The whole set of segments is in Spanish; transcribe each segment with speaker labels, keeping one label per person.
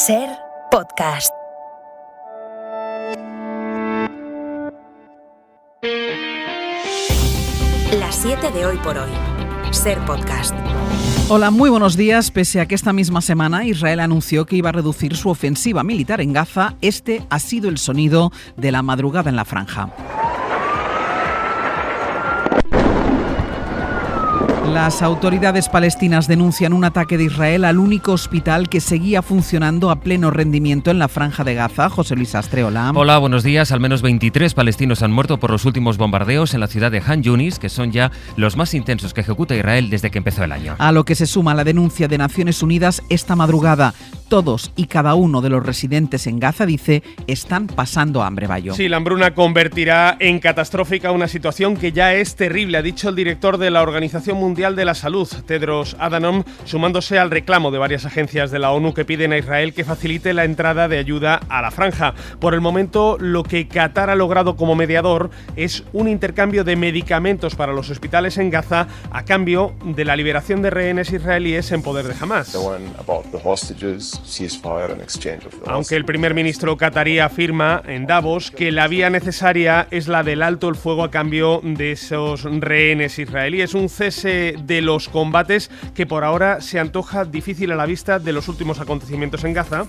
Speaker 1: Ser Podcast. Las 7 de hoy por hoy. Ser Podcast.
Speaker 2: Hola, muy buenos días. Pese a que esta misma semana Israel anunció que iba a reducir su ofensiva militar en Gaza, este ha sido el sonido de la madrugada en la franja. Las autoridades palestinas denuncian un ataque de Israel al único hospital que seguía funcionando a pleno rendimiento en la franja de Gaza. José Luis Astre, hola.
Speaker 3: Hola, buenos días. Al menos 23 palestinos han muerto por los últimos bombardeos en la ciudad de Han Yunis, que son ya los más intensos que ejecuta Israel desde que empezó el año.
Speaker 2: A lo que se suma la denuncia de Naciones Unidas esta madrugada. Todos y cada uno de los residentes en Gaza, dice, están pasando hambre, Bayo.
Speaker 4: Sí, la hambruna convertirá en catastrófica una situación que ya es terrible, ha dicho el director de la Organización Mundial de la Salud, Tedros Adhanom, sumándose al reclamo de varias agencias de la ONU que piden a Israel que facilite la entrada de ayuda a la franja. Por el momento, lo que Qatar ha logrado como mediador es un intercambio de medicamentos para los hospitales en Gaza a cambio de la liberación de rehenes israelíes en poder de Hamás. Aunque el primer ministro qatarí afirma en Davos que la vía necesaria es la del alto el fuego a cambio de esos rehenes israelíes, un cese de los combates que por ahora se antoja difícil a la vista de los últimos acontecimientos en Gaza.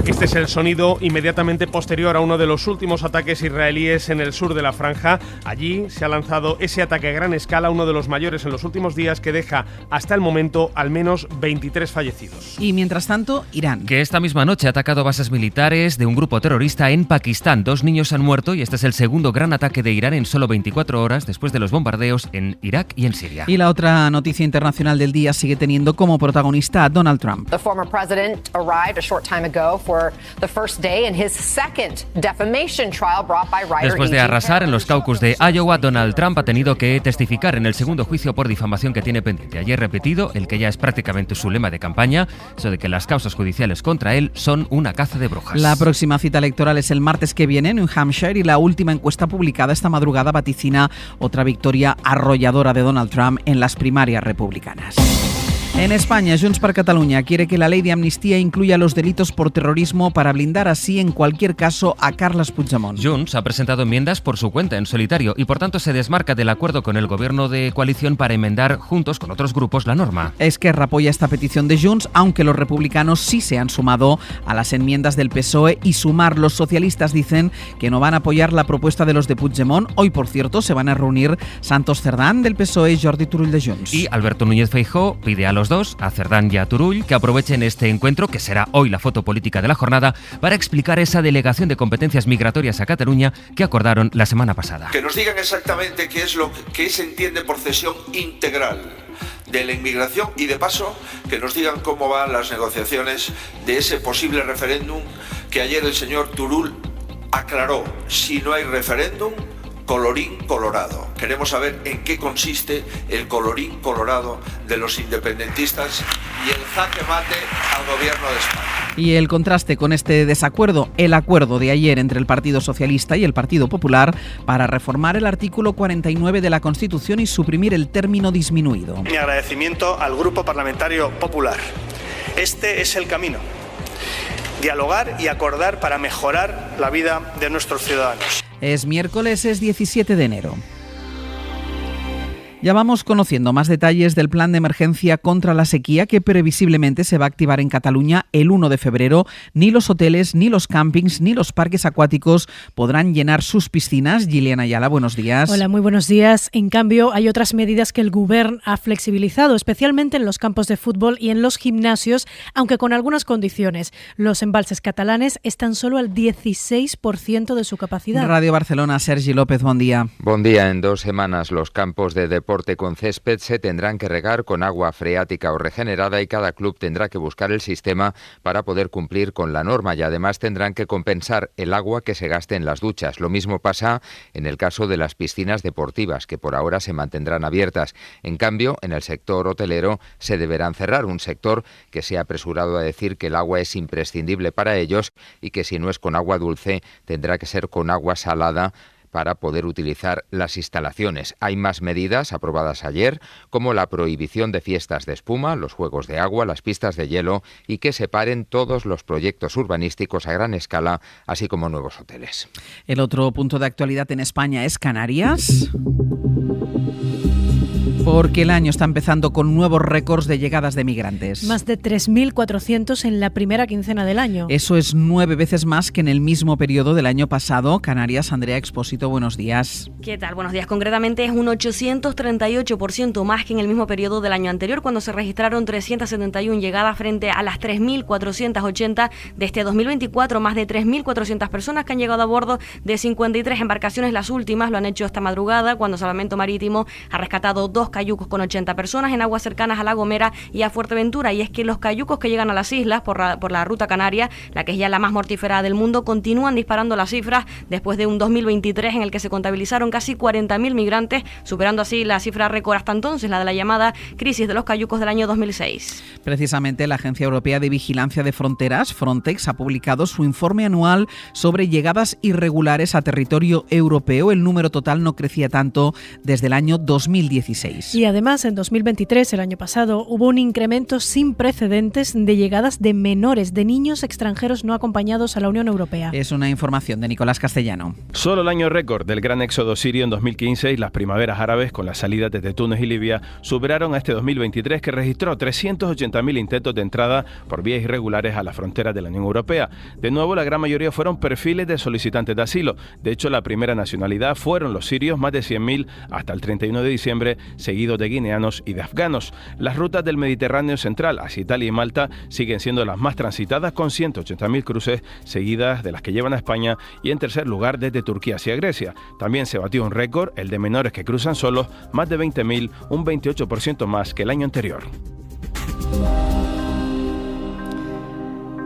Speaker 4: Este es el sonido inmediatamente posterior a uno de los últimos ataques israelíes en el sur de la franja. Allí se ha lanzado ese ataque a gran escala, uno de los mayores en los últimos días, que deja hasta el momento al menos 23 fallecidos.
Speaker 2: Y mientras tanto, Irán.
Speaker 3: Que esta misma noche ha atacado bases militares de un grupo terrorista en Pakistán. 2 niños han muerto y este es el segundo gran ataque de Irán en solo 24 horas después de los bombardeos en Irak y en Siria.
Speaker 2: Y la otra noticia internacional del día sigue teniendo como protagonista a Donald Trump.
Speaker 5: The former president arrived a short time ago for the first day in his second defamation trial brought by Ryder.
Speaker 3: Después de arrasar en los caucus de Iowa, Donald Trump ha tenido que testificar en el segundo juicio por difamación que tiene pendiente. Ayer repetido el que ya es prácticamente su lema de campaña, eso de que las causas judiciales contra él son una caza de brujas.
Speaker 2: La próxima cita electoral es el martes que viene en New Hampshire y la última encuesta publicada esta madrugada vaticina otra victoria arrolladora de Donald Trump en las primarias republicanas. En España, Junts per Catalunya quiere que la ley de amnistía incluya los delitos por terrorismo para blindar así, en cualquier caso, a Carles Puigdemont.
Speaker 3: Junts ha presentado enmiendas por su cuenta en solitario y por tanto se desmarca del acuerdo con el gobierno de coalición para enmendar juntos con otros grupos la norma.
Speaker 2: Esquerra apoya esta petición de Junts, aunque los republicanos sí se han sumado a las enmiendas del PSOE y Sumar. Los socialistas dicen que no van a apoyar la propuesta de los de Puigdemont. Hoy, por cierto, se van a reunir Santos Cerdán del PSOE y Jordi Turull de Junts.
Speaker 3: Y Alberto Núñez Feijóo pide a los dos, a Cerdán y a Turull, que aprovechen este encuentro, que será hoy la foto política de la jornada, para explicar esa delegación de competencias migratorias a Cataluña que acordaron la semana pasada.
Speaker 6: Que nos digan exactamente qué es lo que se entiende por cesión integral de la inmigración y, de paso, que nos digan cómo van las negociaciones de ese posible referéndum que ayer el señor Turull aclaró. Si no hay referéndum, colorín colorado. Queremos saber en qué consiste el colorín colorado de los independentistas y el jaque mate al gobierno de España.
Speaker 2: Y el contraste con este desacuerdo, el acuerdo de ayer entre el Partido Socialista y el Partido Popular para reformar el artículo 49 de la Constitución y suprimir el término disminuido.
Speaker 7: Mi agradecimiento al Grupo Parlamentario Popular. Este es el camino. Dialogar y acordar para mejorar la vida de nuestros ciudadanos.
Speaker 2: Es miércoles, es 17 de enero. Ya vamos conociendo más detalles del plan de emergencia contra la sequía que previsiblemente se va a activar en Cataluña el 1 de febrero. Ni los hoteles, ni los campings, ni los parques acuáticos podrán llenar sus piscinas. Gillian Ayala, buenos días.
Speaker 8: Hola, muy buenos días. En cambio, hay otras medidas que el Govern ha flexibilizado, especialmente en los campos de fútbol y en los gimnasios, aunque con algunas condiciones. Los embalses catalanes están solo al 16% de su capacidad.
Speaker 2: Radio Barcelona, Sergi López, buen día.
Speaker 9: Buen día. En 2 semanas los campos de deporte con césped se tendrán que regar con agua freática o regenerada y cada club tendrá que buscar el sistema para poder cumplir con la norma y además tendrán que compensar el agua que se gaste en las duchas. Lo mismo pasa en el caso de las piscinas deportivas, que por ahora se mantendrán abiertas. En cambio, en el sector hotelero se deberán cerrar, un sector que se ha apresurado a decir que el agua es imprescindible para ellos y que si no es con agua dulce tendrá que ser con agua salada para poder utilizar las instalaciones. Hay más medidas aprobadas ayer, como la prohibición de fiestas de espuma, los juegos de agua, las pistas de hielo y que se paren todos los proyectos urbanísticos a gran escala, así como nuevos hoteles.
Speaker 2: El otro punto de actualidad en España es Canarias, porque el año está empezando con nuevos récords de llegadas de migrantes.
Speaker 8: Más de 3.400 en la primera quincena del año.
Speaker 2: Eso es 9 veces más que en el mismo periodo del año pasado. Canarias, Andrea Expósito, buenos días.
Speaker 10: ¿Qué tal? Buenos días. Concretamente es un 838% más que en el mismo periodo del año anterior, cuando se registraron 371 llegadas frente a las 3.480 de este 2024. Más de 3.400 personas que han llegado a bordo de 53 embarcaciones. Las últimas lo han hecho esta madrugada, cuando Salvamento Marítimo ha rescatado 2 cayucos con 80 personas en aguas cercanas a La Gomera y a Fuerteventura. Y es que los cayucos que llegan a las islas por la ruta canaria, la que es ya la más mortífera del mundo, continúan disparando las cifras después de un 2023 en el que se contabilizaron casi 40.000 migrantes, superando así la cifra récord hasta entonces, la de la llamada crisis de los cayucos del año 2006.
Speaker 2: Precisamente la Agencia Europea de Vigilancia de Fronteras, Frontex, ha publicado su informe anual sobre llegadas irregulares a territorio europeo. El número total no crecía tanto desde el año 2016.
Speaker 8: Y además, en 2023, el año pasado, hubo un incremento sin precedentes de llegadas de menores, de niños extranjeros no acompañados a la Unión Europea.
Speaker 2: Es una información de Nicolás Castellano.
Speaker 11: Solo el año récord del gran éxodo sirio en 2015 y las primaveras árabes con la salida desde Túnez y Libia superaron a este 2023, que registró 380.000 intentos de entrada por vías irregulares a las fronteras de la Unión Europea. De nuevo, la gran mayoría fueron perfiles de solicitantes de asilo. De hecho, la primera nacionalidad fueron los sirios, más de 100.000 hasta el 31 de diciembre, seguidos de guineanos y de afganos. Las rutas del Mediterráneo central hacia Italia y Malta siguen siendo las más transitadas, con 180.000 cruces, seguidas de las que llevan a España, y en tercer lugar desde Turquía hacia Grecia. También se batió un récord, el de menores que cruzan solos, más de 20.000, un 28% más que el año anterior.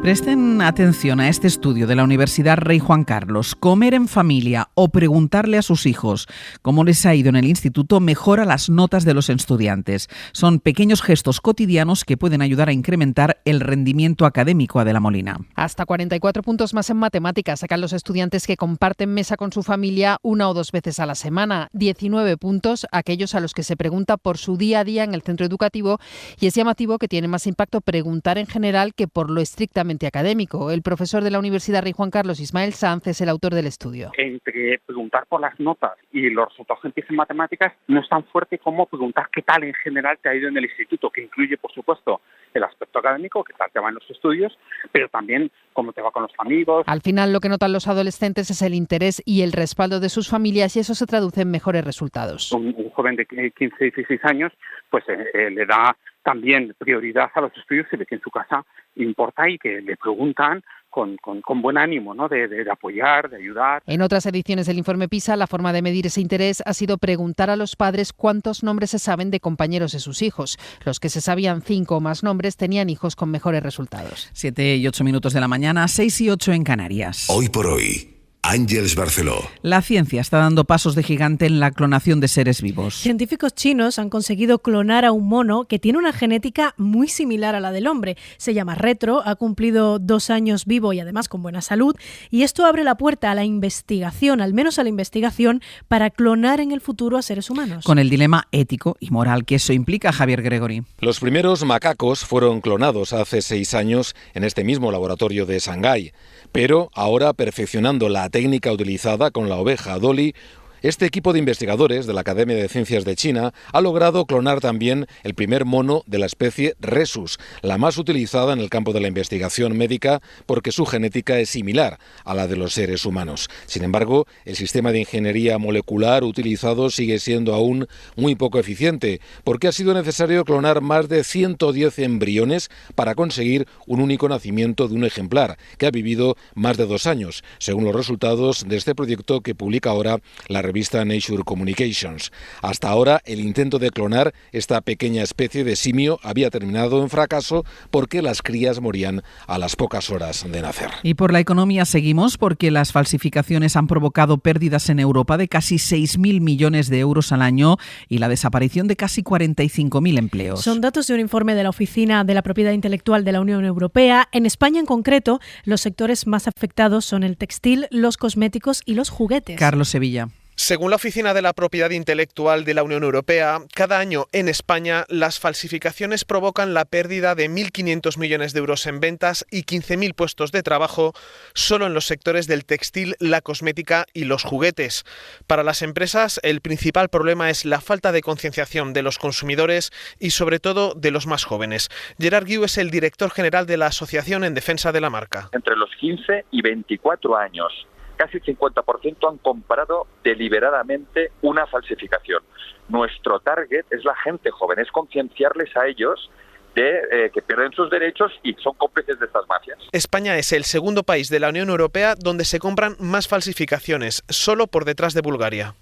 Speaker 2: Presten atención a este estudio de la Universidad Rey Juan Carlos. Comer en familia o preguntarle a sus hijos cómo les ha ido en el instituto mejora las notas de los estudiantes. Son pequeños gestos cotidianos que pueden ayudar a incrementar el rendimiento académico. Adela Molina.
Speaker 12: Hasta 44 puntos más en matemáticas sacan los estudiantes que comparten mesa con su familia 1 o 2 veces a la semana. 19 puntos aquellos a los que se pregunta por su día a día en el centro educativo, y es llamativo que tiene más impacto preguntar en general que por lo estrictamente académico. El profesor de la Universidad Rey Juan Carlos, Ismael Sanz, es el autor del estudio.
Speaker 13: Entre preguntar por las notas y los resultados que empiezan en matemáticas no es tan fuerte como preguntar qué tal en general te ha ido en el instituto, que incluye, por supuesto, el aspecto académico, qué tal te va en los estudios, pero también cómo te va con los amigos.
Speaker 12: Al final, lo que notan los adolescentes es el interés y el respaldo de sus familias, y eso se traduce en mejores resultados.
Speaker 13: Un joven de 15, 16 años, pues le da también prioridad a los estudios, se ve que en su casa importa y que le preguntan con buen ánimo, ¿no? de apoyar, de ayudar.
Speaker 12: En otras ediciones del informe PISA, la forma de medir ese interés ha sido preguntar a los padres cuántos nombres se saben de compañeros de sus hijos. Los que se sabían 5 o más nombres tenían hijos con mejores resultados.
Speaker 2: 7 y 8 minutos de la mañana, 6 y 8 en Canarias.
Speaker 14: Hoy por hoy. Ángeles Barceló.
Speaker 2: La ciencia está dando pasos de gigante en la clonación de seres vivos.
Speaker 8: Científicos chinos han conseguido clonar a un mono que tiene una genética muy similar a la del hombre. Se llama Retro, ha cumplido 2 años vivo y además con buena salud. Y esto abre la puerta a la investigación, al menos a la investigación, para clonar en el futuro a seres humanos.
Speaker 2: Con el dilema ético y moral que eso implica, Javier Gregory.
Speaker 15: Los primeros macacos fueron clonados hace 6 años en este mismo laboratorio de Shanghái. Pero ahora, perfeccionando la técnica utilizada con la oveja Dolly, este equipo de investigadores de la Academia de Ciencias de China ha logrado clonar también el primer mono de la especie Rhesus, la más utilizada en el campo de la investigación médica porque su genética es similar a la de los seres humanos. Sin embargo, el sistema de ingeniería molecular utilizado sigue siendo aún muy poco eficiente porque ha sido necesario clonar más de 110 embriones para conseguir un único nacimiento de un ejemplar que ha vivido más de 2 años, según los resultados de este proyecto que publica ahora la revista Nature Communications. Hasta ahora, el intento de clonar esta pequeña especie de simio había terminado en fracaso porque las crías morían a las pocas horas de nacer.
Speaker 2: Y por la economía seguimos, porque las falsificaciones han provocado pérdidas en Europa de casi 6.000 millones de euros al año y la desaparición de casi 45.000 empleos.
Speaker 8: Son datos de un informe de la Oficina de la Propiedad Intelectual de la Unión Europea. En España, en concreto, los sectores más afectados son el textil, los cosméticos y los juguetes.
Speaker 2: Carlos Sevilla.
Speaker 16: Según la Oficina de la Propiedad Intelectual de la Unión Europea, cada año en España las falsificaciones provocan la pérdida de 1.500 millones de euros en ventas y 15.000 puestos de trabajo solo en los sectores del textil, la cosmética y los juguetes. Para las empresas, el principal problema es la falta de concienciación de los consumidores y sobre todo de los más jóvenes. Gerard Guiu es el director general de la Asociación en Defensa de la Marca.
Speaker 17: Entre los 15 y 24 años. Casi el 50% han comprado deliberadamente una falsificación. Nuestro target es la gente joven, es concienciarles a ellos de que pierden sus derechos y son cómplices de estas mafias.
Speaker 16: España es el segundo país de la Unión Europea donde se compran más falsificaciones, solo por detrás de Bulgaria.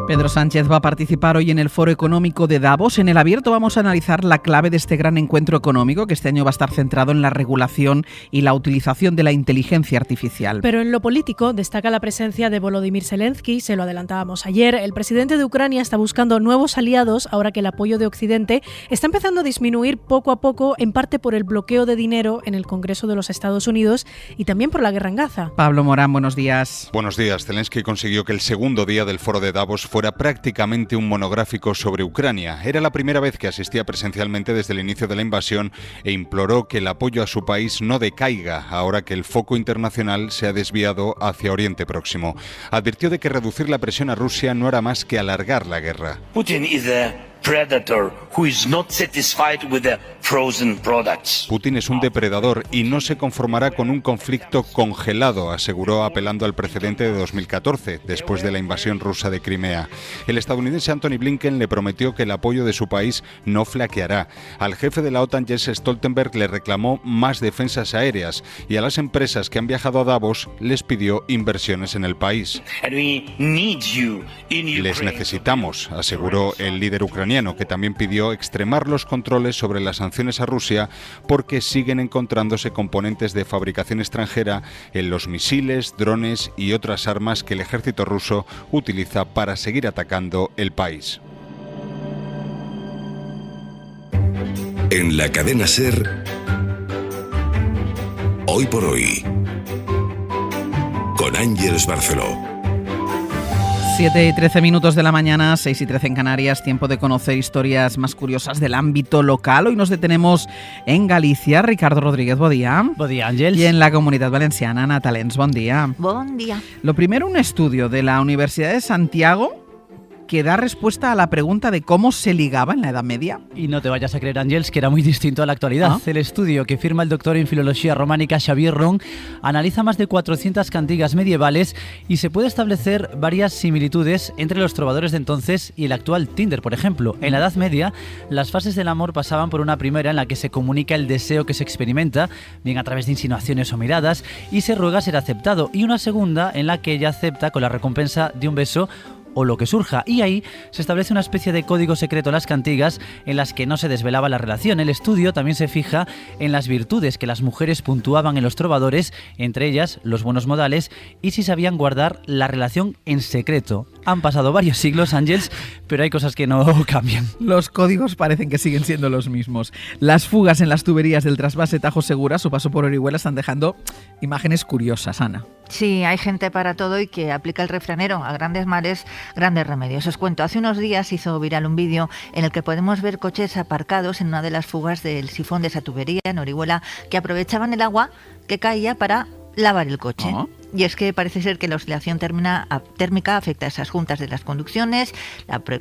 Speaker 2: Pedro Sánchez va a participar hoy en el Foro Económico de Davos. En el abierto vamos a analizar la clave de este gran encuentro económico que este año va a estar centrado en la regulación y la utilización de la inteligencia artificial.
Speaker 8: Pero en lo político destaca la presencia de Volodymyr Zelensky, se lo adelantábamos ayer. El presidente de Ucrania está buscando nuevos aliados ahora que el apoyo de Occidente está empezando a disminuir poco a poco, en parte por el bloqueo de dinero en el Congreso de los Estados Unidos y también por la guerra en Gaza.
Speaker 2: Pablo Morán, buenos días.
Speaker 18: Buenos días. Zelensky consiguió que el segundo día del Foro de Davos fuera prácticamente un monográfico sobre Ucrania. Era la primera vez que asistía presencialmente desde el inicio de la invasión e imploró que el apoyo a su país no decaiga ahora que el foco internacional se ha desviado hacia Oriente Próximo. Advirtió de que reducir la presión a Rusia no hará más que alargar la guerra.
Speaker 19: Putin is a predator who is not satisfied with the frozen products.
Speaker 18: Putin es un depredador y no se conformará con un conflicto congelado, aseguró apelando al precedente de 2014, después de la invasión rusa de Crimea. El estadounidense Antony Blinken le prometió que el apoyo de su país no flaqueará. Al jefe de la OTAN, Jens Stoltenberg, le reclamó más defensas aéreas y a las empresas que han viajado a Davos les pidió inversiones en el país. Les necesitamos, aseguró el líder ucraniano, que también pidió extremar los controles sobre las sanciones a Rusia porque siguen encontrándose componentes de fabricación extranjera en los misiles, drones y otras armas que el ejército ruso utiliza para seguir atacando el país.
Speaker 14: En la cadena SER, Hoy por Hoy, con Ángeles Barceló.
Speaker 2: 7 y 13 minutos de la mañana, 6 y 13 en Canarias, tiempo de conocer historias más curiosas del ámbito local. Hoy nos detenemos en Galicia. Ricardo Rodríguez, bon día.
Speaker 20: Bon día, Àngels.
Speaker 2: Y en la Comunitat Valenciana, Ana Talens, bon día.
Speaker 21: Bon día.
Speaker 2: Lo primero, un estudio de la Universidad de Santiago que da respuesta a la pregunta de cómo se ligaba en la Edad Media.
Speaker 20: Y no te vayas a creer, Àngels, que era muy distinto a la actualidad. El estudio que firma el doctor en Filología Románica Xavier Ron analiza más de 400 cantigas medievales y se puede establecer varias similitudes entre los trovadores de entonces y el actual Tinder, por ejemplo. En la Edad Media, las fases del amor pasaban por una primera en la que se comunica el deseo que se experimenta, bien a través de insinuaciones o miradas, y se ruega ser aceptado, y una segunda en la que ella acepta con la recompensa de un beso o lo que surja, y ahí se establece una especie de código secreto en las cantigas en las que no se desvelaba la relación. El estudio también se fija en las virtudes que las mujeres puntuaban en los trovadores, entre ellas los buenos modales y si sabían guardar la relación en secreto. Han pasado varios siglos, Àngels, pero hay cosas que no cambian.
Speaker 2: Los códigos parecen que siguen siendo los mismos. Las fugas en las tuberías del trasvase Tajo Segura, su paso por Orihuela, están dejando imágenes curiosas, Ana.
Speaker 21: Sí, hay gente para todo y que aplica el refranero: a grandes males, grandes remedios. Os cuento, hace unos días hizo viral un vídeo en el que podemos ver coches aparcados en una de las fugas del sifón de esa tubería en Orihuela que aprovechaban el agua que caía para lavar el coche. Y es que parece ser que la oscilación térmica afecta a esas juntas de las conducciones,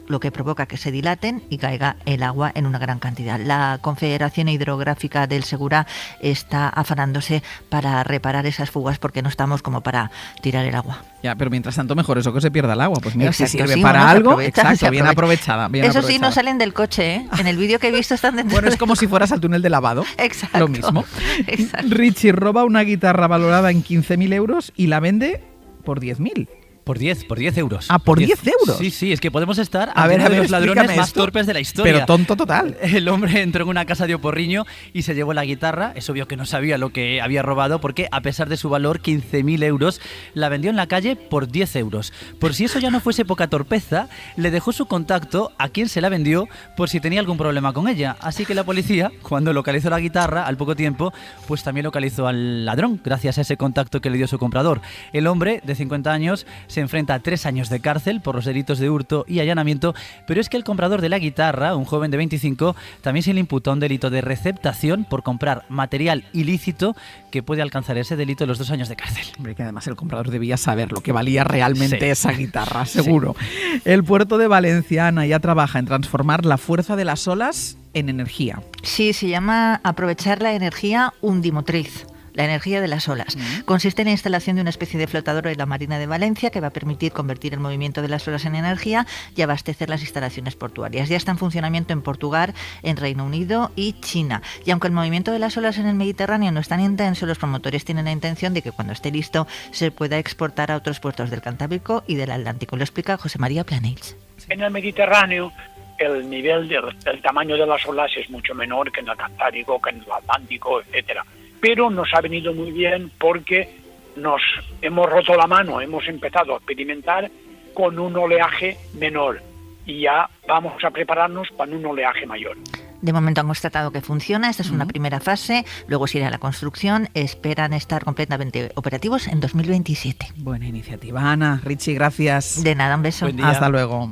Speaker 21: lo que provoca que se dilaten y caiga el agua en una gran cantidad. La Confederación Hidrográfica del Segura está afanándose para reparar esas fugas porque no estamos como para tirar el agua.
Speaker 2: Ya, pero mientras tanto mejor eso que se pierda el agua. Pues mira,
Speaker 21: exacto,
Speaker 2: si sirve
Speaker 21: sí,
Speaker 2: para algo,
Speaker 21: aprovecha,
Speaker 2: exacto, bien aprovechada. Bien
Speaker 21: eso
Speaker 2: aprovechada.
Speaker 21: Sí, no salen del coche, ¿eh? En el vídeo que he visto están dentro.
Speaker 2: Bueno, es como si fueras al túnel de lavado.
Speaker 21: Exacto.
Speaker 2: Lo mismo.
Speaker 21: Exacto.
Speaker 2: Richie roba una guitarra valorada en 15.000 euros y la vende por 10.000.
Speaker 20: Por 10 euros.
Speaker 2: Ah, ¿por 10 euros?
Speaker 20: Sí, es que podemos estar
Speaker 2: a ver,
Speaker 20: uno de los ladrones más
Speaker 2: esto.
Speaker 20: torpes de la historia.
Speaker 2: Pero tonto total.
Speaker 20: El hombre entró en una casa de Oporriño y se llevó la guitarra. Es obvio que no sabía lo que había robado porque, a pesar de su valor, 15.000 euros, la vendió en la calle por 10 euros. Por si eso ya no fuese poca torpeza, le dejó su contacto a quien se la vendió por si tenía algún problema con ella. Así que la policía, cuando localizó la guitarra, al poco tiempo, pues también localizó al ladrón, gracias a ese contacto que le dio su comprador. El hombre, de 50 años, se enfrenta a 3 años de cárcel por los delitos de hurto y allanamiento, pero es que el comprador de la guitarra, un joven de 25, también se le imputa un delito de receptación por comprar material ilícito que puede alcanzar ese delito los 2 años de cárcel.
Speaker 2: Hombre, que además el comprador debía saber lo que valía realmente
Speaker 20: Sí.
Speaker 2: esa guitarra, seguro. Sí. El puerto de Valencia, Ana, ya trabaja en transformar la fuerza de las olas en energía.
Speaker 21: Sí, se llama aprovechar la energía undimotriz. La energía de las olas. Consiste en la instalación de una especie de flotador en la Marina de Valencia que va a permitir convertir el movimiento de las olas en energía y abastecer las instalaciones portuarias. Ya está en funcionamiento en Portugal, en Reino Unido y China. Y aunque el movimiento de las olas en el Mediterráneo no es tan intenso, los promotores tienen la intención de que cuando esté listo se pueda exportar a otros puertos del Cantábrico y del Atlántico. Lo explica José María Planells.
Speaker 1: En el Mediterráneo el nivel el tamaño de las olas es mucho menor que en el Cantábrico, que en el Atlántico, etcétera. Pero nos ha venido muy bien porque nos hemos roto la mano, hemos empezado a experimentar con un oleaje menor y ya vamos a prepararnos para un oleaje mayor.
Speaker 21: De momento han constatado que funciona, esta es una primera fase, luego se irá a la construcción, esperan estar completamente operativos en 2027.
Speaker 2: Buena iniciativa, Ana. Richie, gracias.
Speaker 21: De nada, un beso.
Speaker 2: Hasta luego.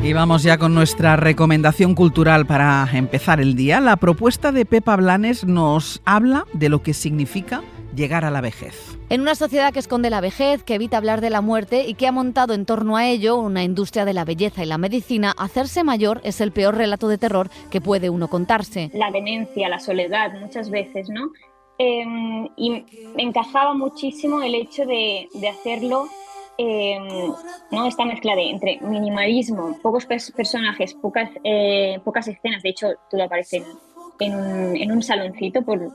Speaker 2: Y vamos ya con nuestra recomendación cultural para empezar el día. La propuesta de Pepa Blanes nos habla de lo que significa llegar a la vejez.
Speaker 22: En una sociedad que esconde la vejez, que evita hablar de la muerte y que ha montado en torno a ello una industria de la belleza y la medicina, hacerse mayor es el peor relato de terror que puede uno contarse.
Speaker 23: La demencia, la soledad, muchas veces, ¿no? Y me encajaba muchísimo el hecho de hacerlo, ¿no? Esta mezcla entre minimalismo, pocos personajes, pocas escenas. De hecho, todo aparece en un saloncito por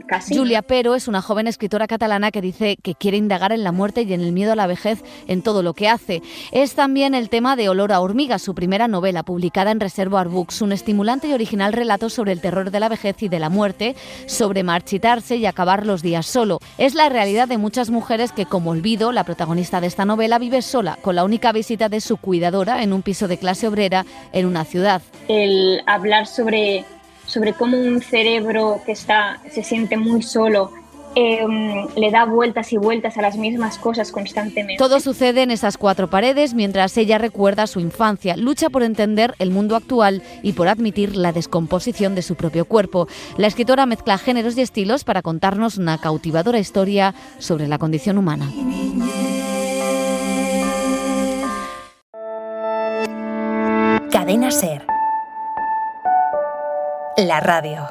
Speaker 23: casi.
Speaker 22: Julia Pero es una joven escritora catalana que dice que quiere indagar en la muerte y en el miedo a la vejez en todo lo que hace. Es también el tema de Olor a hormigas, su primera novela, publicada en Reservoir Books, un estimulante y original relato sobre el terror de la vejez y de la muerte, sobre marchitarse y acabar los días solo. Es la realidad de muchas mujeres que, como Olvido, la protagonista de esta novela, vive sola, con la única visita de su cuidadora en un piso de clase obrera en una ciudad.
Speaker 23: El hablar sobre cómo un cerebro que se siente muy solo le da vueltas y vueltas a las mismas cosas constantemente.
Speaker 22: Todo sucede en esas 4 paredes mientras ella recuerda su infancia, lucha por entender el mundo actual y por admitir la descomposición de su propio cuerpo. La escritora mezcla géneros y estilos para contarnos una cautivadora historia sobre la condición humana.
Speaker 24: Cadena SER. La radio.